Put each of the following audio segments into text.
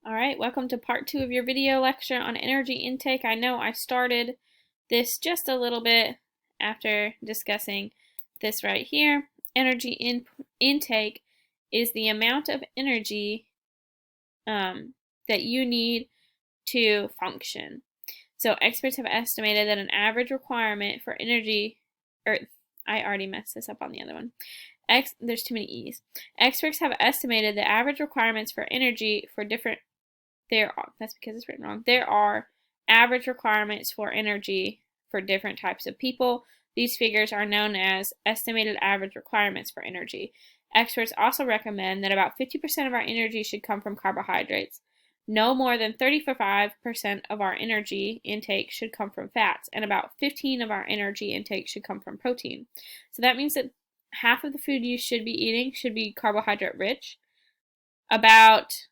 All right, welcome to part 2 of your video lecture on energy intake. I know I started this just a little bit after discussing this right here. Energy intake is the amount of energy that you need to function. So experts have estimated that an average requirement for energy, or I already messed this up on the other one. There's too many E's. Experts have estimated the average requirements for energy for different that's because it's written wrong. There are average requirements for energy for different types of people. These figures are known as estimated average requirements for energy. Experts also recommend that about 50% of our energy should come from carbohydrates. No more than 35% of our energy intake should come from fats, and about 15% of our energy intake should come from protein. So that means that half of the food you should be eating should be carbohydrate rich. About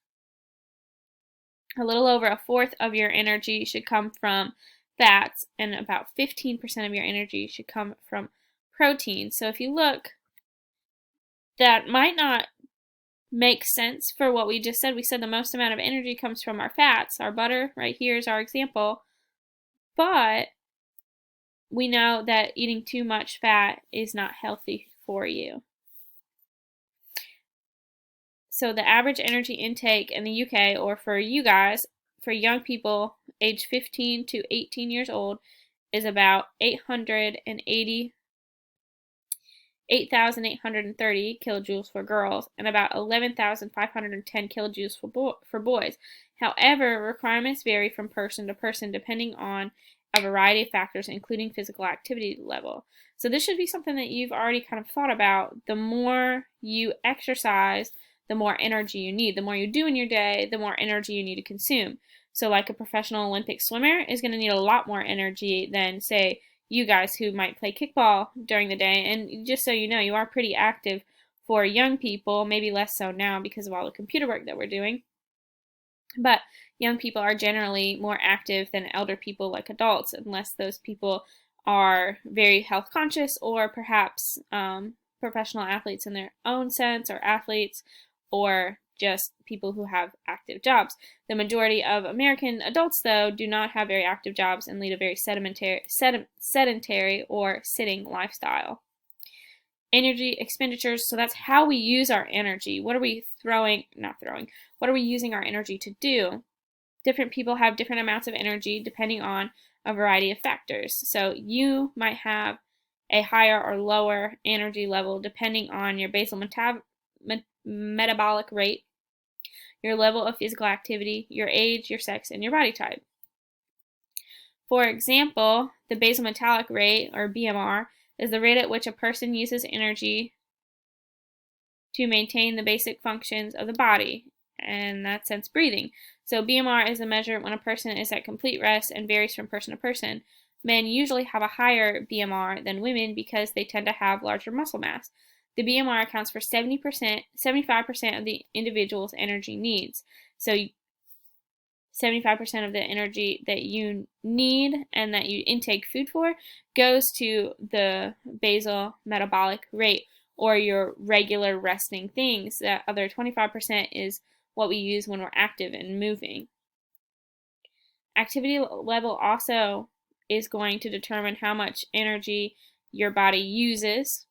a little over a fourth of your energy should come from fats, and about 15% of your energy should come from protein. So if you look, that might not make sense for what we just said. We said the most amount of energy comes from our fats. Our butter right here is our example. But we know that eating too much fat is not healthy for you. So the average energy intake in the UK, or for you guys, for young people aged 15 to 18 years old, is about 8,830 kilojoules for girls and about 11,510 kilojoules for boys. However, requirements vary from person to person depending on a variety of factors, including physical activity level. So this should be something that you've already kind of thought about. The more you exercise, the more energy you need. The more you do in your day, the more energy you need to consume. So like a professional Olympic swimmer is going to need a lot more energy than, say, you guys who might play kickball during the day. And just so you know, you are pretty active for young people, maybe less so now because of all the computer work that we're doing. But young people are generally more active than elder people like adults, unless those people are very health conscious or perhaps professional athletes in their own sense, or athletes, or just people who have active jobs. The majority of American adults, though, do not have very active jobs and lead a very sedentary or sitting lifestyle. Energy expenditures, so that's how we use our energy. What are we what are we using our energy to do? Different people have different amounts of energy depending on a variety of factors. So you might have a higher or lower energy level depending on your basal metabolic rate, your level of physical activity, your age, your sex, and your body type. For example, the basal metabolic rate, or BMR, is the rate at which a person uses energy to maintain the basic functions of the body, and in that sense, breathing. So BMR is a measure when a person is at complete rest and varies from person to person. Men usually have a higher BMR than women because they tend to have larger muscle mass. The BMR accounts for 75% of the individual's energy needs. So 75% of the energy that you need and that you intake food for goes to the basal metabolic rate, or your regular resting things. That other 25% is what we use when we're active and moving. Activity level also is going to determine how much energy your body uses,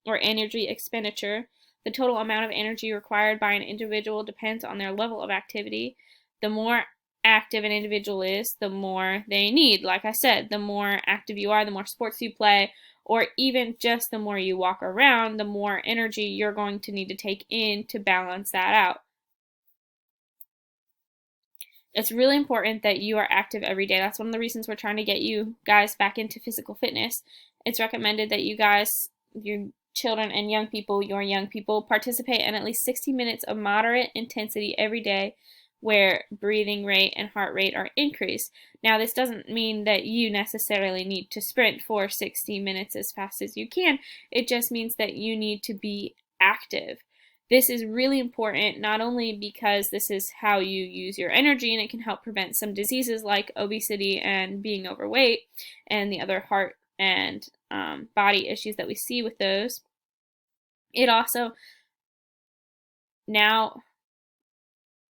or energy expenditure. The total amount of energy required by an individual depends on their level of activity. The more active an individual is, the more they need. Like I said, the more active you are, the more sports you play, or even just the more you walk around, the more energy you're going to need to take in to balance that out. It's really important that you are active every day. That's one of the reasons we're trying to get you guys back into physical fitness. It's recommended that you guys, your children and young people, participate in at least 60 minutes of moderate intensity every day, where breathing rate and heart rate are increased. Now, this doesn't mean that you necessarily need to sprint for 60 minutes as fast as you can. It just means that you need to be active. This is really important, not only because this is how you use your energy and it can help prevent some diseases like obesity and being overweight and the other heart and body issues that we see with those. It also now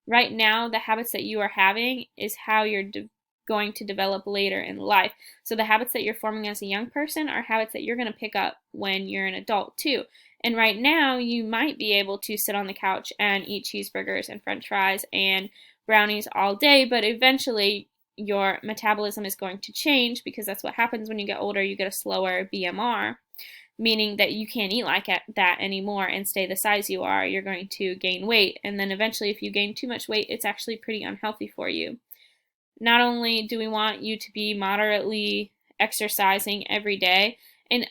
Right now, the habits that you are having is how you're going to develop later in life. So the habits that you're forming as a young person are habits that you're going to pick up when you're an adult too. And right now, you might be able to sit on the couch and eat cheeseburgers and french fries and brownies all day, but eventually your metabolism is going to change, because that's what happens when you get older. You get a slower BMR, meaning that you can't eat like that anymore and stay the size you are. You're going to gain weight, and then eventually, if you gain too much weight, it's actually pretty unhealthy for you. Not only do we want you to be moderately exercising every day, and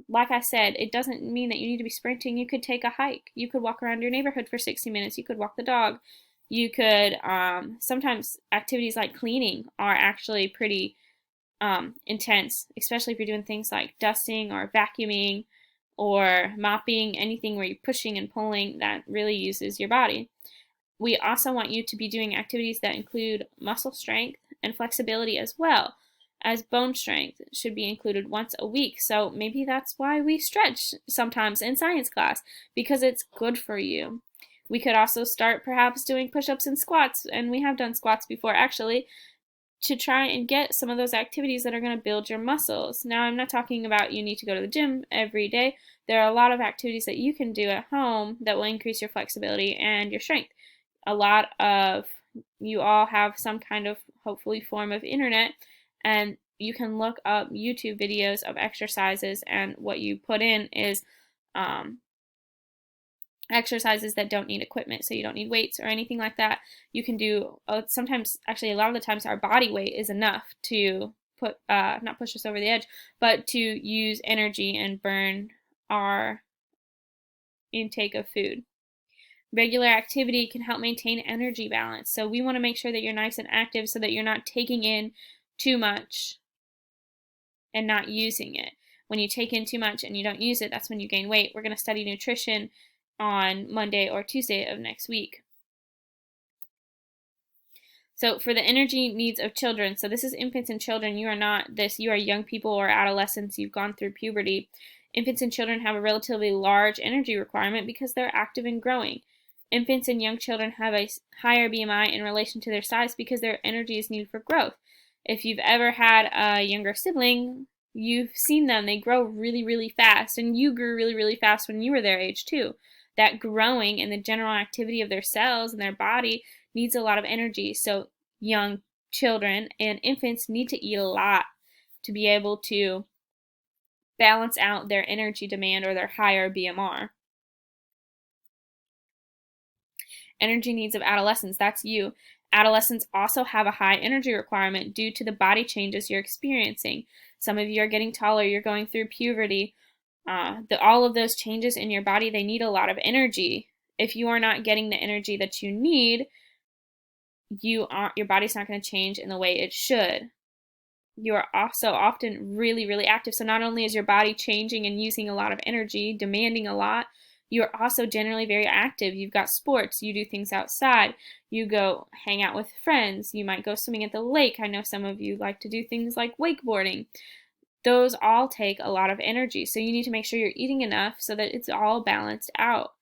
like I said, it doesn't mean that you need to be sprinting. You could take a hike. You could walk around your neighborhood for 60 minutes. You could walk the dog. You could, sometimes activities like cleaning are actually pretty intense, especially if you're doing things like dusting or vacuuming or mopping, anything where you're pushing and pulling that really uses your body. We also want you to be doing activities that include muscle strength and flexibility, as well as bone strength should be included once a week. So maybe that's why we stretch sometimes in science class, because it's good for you. We could also start perhaps doing push-ups and squats, and we have done squats before actually, to try and get some of those activities that are going to build your muscles. Now, I'm not talking about you need to go to the gym every day. There are a lot of activities that you can do at home that will increase your flexibility and your strength. A lot of you all have some kind of, hopefully, form of internet, and you can look up YouTube videos of exercises, and what you put in is exercises that don't need equipment, so you don't need weights or anything like that. You can do, sometimes, actually a lot of the times, our body weight is enough to put, not push us over the edge, but to use energy and burn our intake of food. Regular activity can help maintain energy balance. So we want to make sure that you're nice and active so that you're not taking in too much and not using it. When you take in too much and you don't use it, that's when you gain weight. We're going to study nutrition on Monday or Tuesday of next week. So for the energy needs of children, so this is infants and children. You are not this, you are young people or adolescents. You've gone through puberty. Infants and children have a relatively large energy requirement because they're active and growing. Infants and young children have a higher BMI in relation to their size because their energy is needed for growth. If you've ever had a younger sibling, you've seen them. They grow really, really fast, and you grew really, really fast when you were their age too. That growing and the general activity of their cells and their body needs a lot of energy. So young children and infants need to eat a lot to be able to balance out their energy demand or their higher BMR. Energy needs of adolescents, that's you. Adolescents also have a high energy requirement due to the body changes you're experiencing. Some of you are getting taller, you're going through puberty. All of those changes in your body, they need a lot of energy. If you are not getting the energy that you need, your body's not going to change in the way it should. You are also often really, really active. So not only is your body changing and using a lot of energy, demanding a lot, you're also generally very active. You've got sports, you do things outside, you go hang out with friends, you might go swimming at the lake. I know some of you like to do things like wakeboarding. Those all take a lot of energy. So you need to make sure you're eating enough so that it's all balanced out.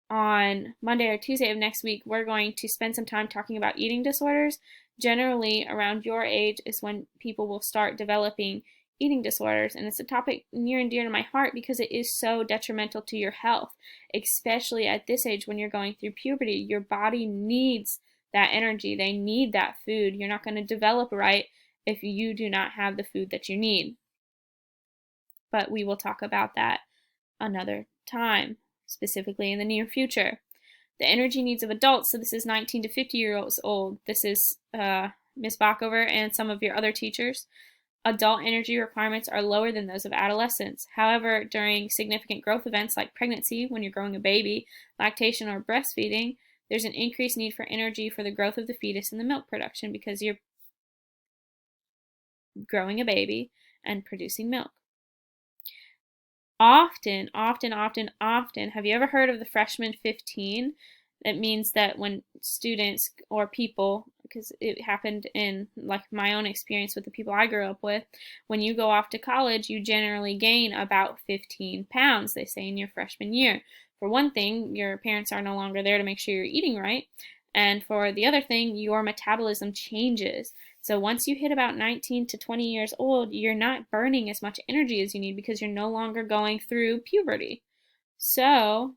On Monday or Tuesday of next week, we're going to spend some time talking about eating disorders. Generally, around your age is when people will start developing eating disorders, and it's a topic near and dear to my heart because it is so detrimental to your health, especially at this age when you're going through puberty. Your body needs that energy. They need that food. You're not going to develop right if you do not have the food that you need. But we will talk about that another time, specifically in the near future. The energy needs of adults, so this is 19 to 50 years old. This is Ms. Backover and some of your other teachers. Adult energy requirements are lower than those of adolescents. However, during significant growth events like pregnancy, when you're growing a baby, lactation, or breastfeeding, there's an increased need for energy for the growth of the fetus and the milk production because you're growing a baby and producing milk. Often, have you ever heard of the freshman 15? That means that when students or people, because it happened in like my own experience with the people I grew up with, when you go off to college, you generally gain about 15 pounds, they say, in your freshman year. For one thing, your parents are no longer there to make sure you're eating right. And for the other thing, your metabolism changes. So once you hit about 19 to 20 years old, you're not burning as much energy as you need because you're no longer going through puberty. So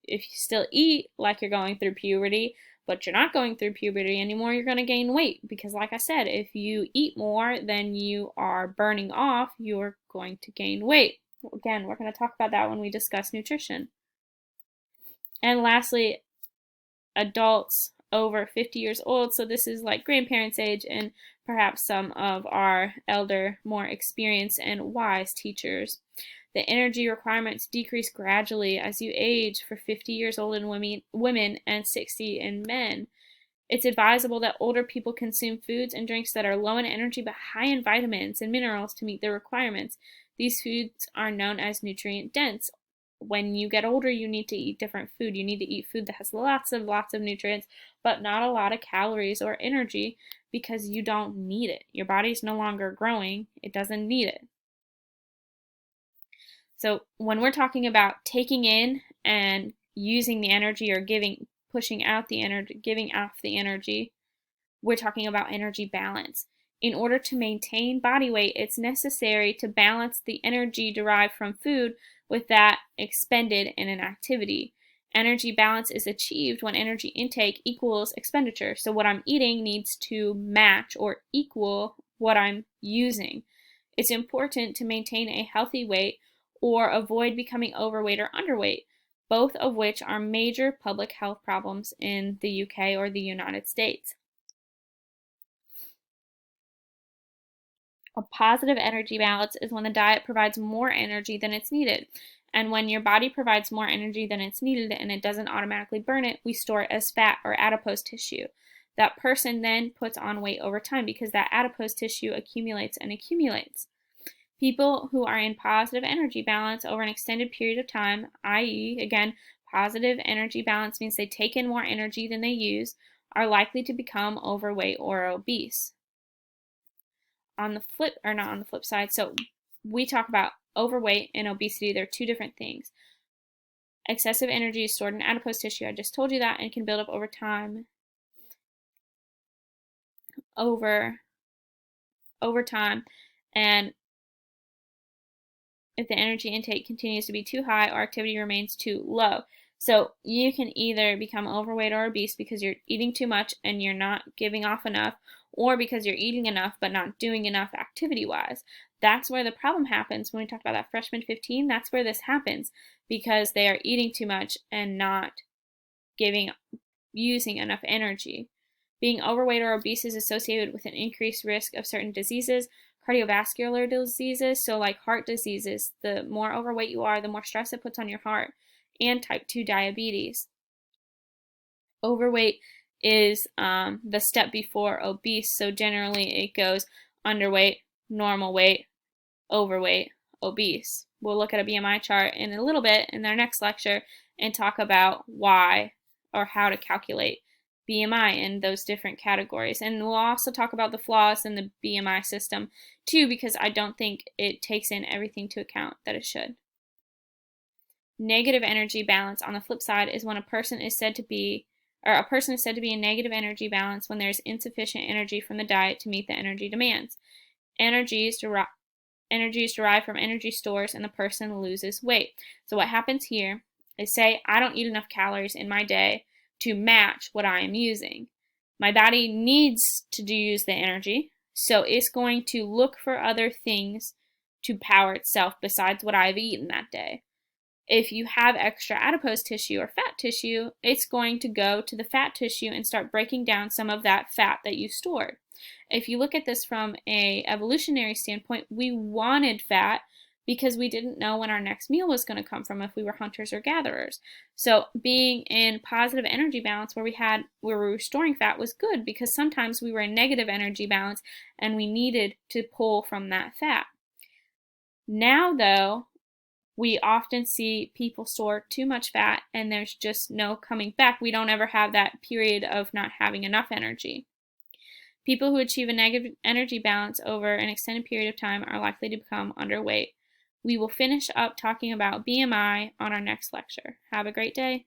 if you still eat like you're going through puberty, but you're not going through puberty anymore, you're going to gain weight because, like I said, if you eat more than you are burning off, you're going to gain weight. Again, we're going to talk about that when we discuss nutrition. And lastly, adults over 50 years old, so this is like grandparents' age and perhaps some of our elder, more experienced and wise teachers. The energy requirements decrease gradually as you age for 50 years old in women and 60 in men. It's advisable that older people consume foods and drinks that are low in energy but high in vitamins and minerals to meet their requirements. These foods are known as nutrient dense. When you get older, you need to eat different food. You need to eat food that has lots of nutrients, but not a lot of calories or energy because you don't need it. Your body's no longer growing. It doesn't need it. So when we're talking about taking in and using the energy or pushing out the energy, giving off the energy, we're talking about energy balance. In order to maintain body weight, it's necessary to balance the energy derived from food with that expended in an activity. Energy balance is achieved when energy intake equals expenditure. So what I'm eating needs to match or equal what I'm using. It's important to maintain a healthy weight or avoid becoming overweight or underweight, both of which are major public health problems in the UK or the United States. A positive energy balance is when the diet provides more energy than it's needed. And when your body provides more energy than it's needed and it doesn't automatically burn it, we store it as fat or adipose tissue. That person then puts on weight over time because that adipose tissue accumulates and accumulates. People who are in positive energy balance over an extended period of time, i.e., again, positive energy balance means they take in more energy than they use, are likely to become overweight or obese. On the flip, or not on the flip side, so we talk about overweight and obesity. They're two different things. Excessive energy is stored in adipose tissue. I just told you that, and can build up over time. Over time, and if the energy intake continues to be too high or activity remains too low. So you can either become overweight or obese because you're eating too much and you're not giving off enough, or because you're eating enough but not doing enough activity-wise. That's where the problem happens. When we talk about that freshman 15, that's where this happens because they are eating too much and not using enough energy. Being overweight or obese is associated with an increased risk of certain diseases, cardiovascular diseases, so like heart diseases. The more overweight you are, the more stress it puts on your heart, and type 2 diabetes. Overweight is the step before obese, so generally it goes underweight, normal weight, overweight, obese. We'll look at a BMI chart in a little bit in our next lecture and talk about why or how to calculate BMI in those different categories. And we'll also talk about the flaws in the BMI system too, because I don't think it takes in everything to account that it should. Negative energy balance, on the flip side, is when a person is said to be in negative energy balance when there is insufficient energy from the diet to meet the energy demands. Energy is derived from energy stores and the person loses weight. So what happens here is, say I don't eat enough calories in my day to match what I am using. My body needs to use the energy, so it's going to look for other things to power itself besides what I've eaten that day. If you have extra adipose tissue or fat tissue, it's going to go to the fat tissue and start breaking down some of that fat that you stored. If you look at this from an evolutionary standpoint, we wanted fat because we didn't know when our next meal was going to come from if we were hunters or gatherers. So being in positive energy balance where we were storing fat was good because sometimes we were in negative energy balance and we needed to pull from that fat. Now though, we often see people store too much fat and there's just no coming back. We don't ever have that period of not having enough energy. People who achieve a negative energy balance over an extended period of time are likely to become underweight. We will finish up talking about BMI on our next lecture. Have a great day.